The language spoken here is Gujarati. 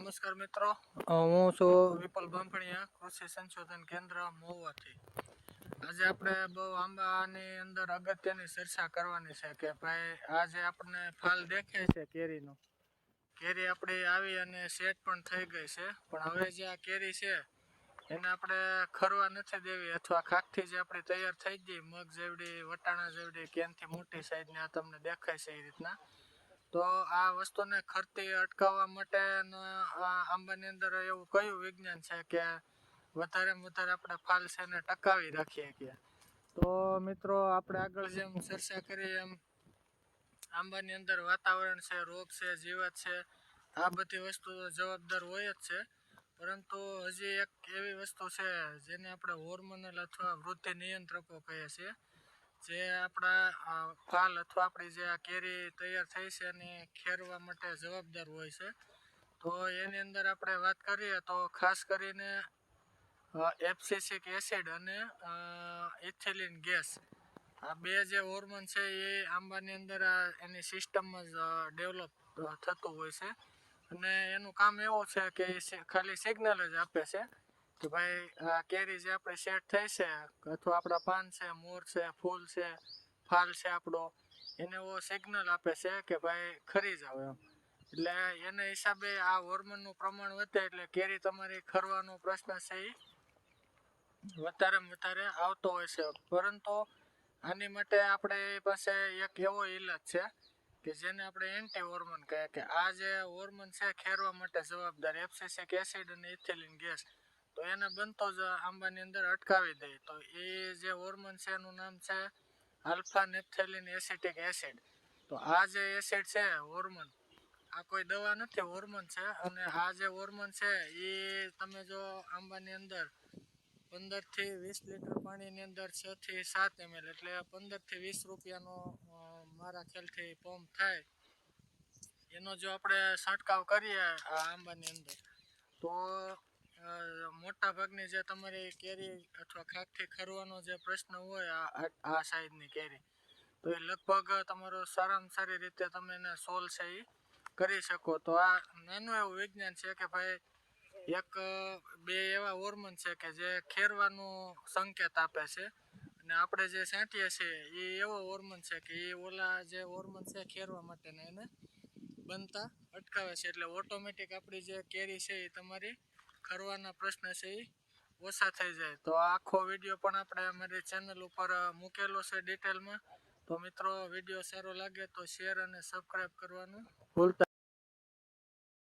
નમસ્કાર મિત્રો, હું છું વિપુલ બાંભણિયા, કૃષિ સંશોધન કેન્દ્ર મહુવાથી. આજે આપણે બહુ આંબાની અંદર અગત્યની ચર્ચા કરવાની છે કે ભાઈ આજે આપણને ફાલ દેખાય છે કેરીનો. કેરી આપણી આવી અને સેટ પણ થઈ ગઈ છે, પણ હવે જે આ કેરી છે એને આપણે ખરવા નથી દેવી, અથવા ખાકથી જે આપણી તૈયાર થઈ ગઈ મગ જેવડી, વટાણા જેવડી, કેનથી મોટી સાઈઝની આ તમને દેખાય છે એ રીતના. તો આ વસ્તુને ખરતી અટકાવવા માટે આંબાની અંદર એવું કયું વિજ્ઞાન છે કે વધારેમાં વધારે આપણે ફાલ છે એને ટકાવી રાખીએ કે. તો મિત્રો આપણે આગળ જેમ ચર્ચા કરી એમ આંબાની અંદર વાતાવરણ છે, રોગ છે, જીવાત છે, આ બધી વસ્તુ જવાબદાર હોય જ છે. પરંતુ હજી એક એવી વસ્તુ છે જેને આપણે હોર્મોનલ અથવા વૃદ્ધિ નિયંત્રકો કહીએ છીએ, જે આપણા ફાલ અથવા આપણી જે આ કેરી તૈયાર થઈ છે એને ખેરવા માટે જવાબદાર હોય છે. તો એની અંદર આપણે વાત કરીએ તો ખાસ કરીને એબ્સિસિક એસિડ અને ઇથિલિન ગેસ, આ બે જે હોર્મોન છે એ આંબાની અંદર એની સિસ્ટમમાં જ ડેવલપ થતું હોય છે. અને એનું કામ એવું છે કે એ ખાલી સિગ્નલ જ આપે છે કે ભાઈ આ કેરી જે આપણે સેટ થઈ છે, અથવા આપણા પાન છે, મોર છે, ફૂલ છે, ફાલ છે આપણો, એને એવો સિગ્નલ આપે છે કે ભાઈ ખરી જાવ એમ. એટલે એના હિસાબે આ હોર્મોનનું પ્રમાણ વધે એટલે કેરી તમારી ખરવાનો પ્રશ્ન છે એ વધારે આવતો હોય છે. પરંતુ આની માટે આપણે પાસે એક એવો ઈલાજ છે કે જેને આપણે એન્ટી હોર્મોન કહે, કે આ જે હોર્મોન છે ખેરવા માટે જવાબદાર એબ્સિસિક એસિડ અને ઇથિલિન ગેસ, તો એને બનતો જ આંબાની અંદર અટકાવી દે. તો એ જે હોર્મોન છે એનું નામ છે આલ્ફા નેપ્થેલિન એસિટિક એસિડ. તો આ જે એસિડ છે હોર્મોન, આ કોઈ દવા નથી, હોર્મોન છે. અને આ જે હોર્મોન છે એ તમે જો આંબાની અંદર 15 થી 20 લીટર પાણીની અંદર 6 થી 7 ml એટલે 15 થી 20 રૂપિયાનો મારા ખ્યાલથી પંપ થાય, એનો જો આપણે છંટકાવ કરીએ આ આંબાની અંદર, તો મોટા ભાગની જે તમારી કેરી અથવા ખાકથી ખરવાનો જે પ્રશ્ન હોય આ સાઈઝની કેરી, તો એ લગભગ તમારો સારામાં સારી રીતે તમે એને સોલ્વ છે એ કરી શકો. તો આ નાનું એવું વિજ્ઞાન છે કે ભાઈ એક બે એવા હોર્મોન છે કે જે ખેરવાનું સંકેત આપે છે, અને આપણે જે છાંટીએ છીએ એ એવો હોર્મોન છે કે એ ઓલા જે હોર્મોન છે ખેરવા માટેના એને બનતા અટકાવે છે. એટલે ઓટોમેટિક આપણી જે કેરી છે એ તમારી ખરવાના પ્રશ્ન છે એ ઓછા થઈ જાય. તો આખો વિડીયો પણ આપણે અમારી ચેનલ ઉપર મૂકેલો છે ડિટેલમાં. તો મિત્રો વિડીયો સારો લાગે તો શેર અને સબસ્ક્રાઈબ કરવાનું ભૂલતા